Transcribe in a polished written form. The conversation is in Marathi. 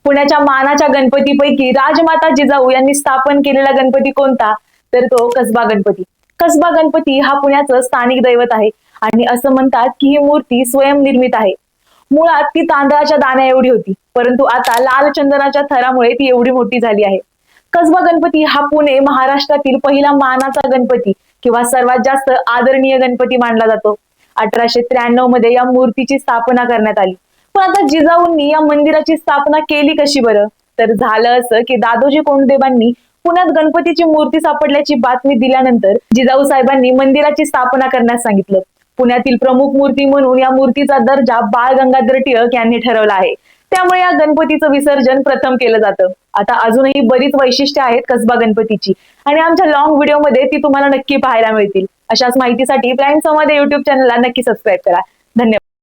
पुण्याच्या मानाच्या गणपतीपैकी राजमाता जिजाऊ यांनी स्थापन केलेला गणपती कोणता? तर तो कसबा गणपती. कसबा गणपती हा पुण्याचं स्थानिक दैवत आहे आणि असं म्हणतात की ही मूर्ती स्वयंनिर्मित आहे. मुळात ती तांदळाच्या दाण्या एवढी होती, परंतु आता लाल चंदनाच्या थरामुळे ती एवढी मोठी झाली आहे. कसबा गणपती हा पुणे महाराष्ट्रातील पहिला मानाचा गणपती किंवा सर्वात जास्त आदरणीय गणपती मानला जातो. 1893 मध्ये या मूर्तीची स्थापना करण्यात आली. पण आता जिजाऊंनी या मंदिराची स्थापना केली कशी बरं? तर झालं असं की दादोजी कोंडदेवांनी पुण्यात गणपतीची मूर्ती सापडल्याची बातमी दिल्यानंतर जिजाऊ साहेबांनी मंदिराची स्थापना करण्यास सांगितलं. पुण्यातील प्रमुख मूर्ती म्हणून या मूर्तीचा दर्जा बाळ गंगाधर टिळक यांनी ठरवला आहे. त्यामुळे या गणपतीचं विसर्जन प्रथम केलं जातं. आता अजूनही बरीच वैशिष्ट्ये आहेत कसबा गणपतीची आणि आमच्या लॉंग व्हिडिओमध्ये ती तुम्हाला नक्की पाहायला मिळतील. अशाच माहितीसाठी प्राईम संवाद युट्यूब चॅनलला नक्की सबस्क्राईब करा. धन्यवाद.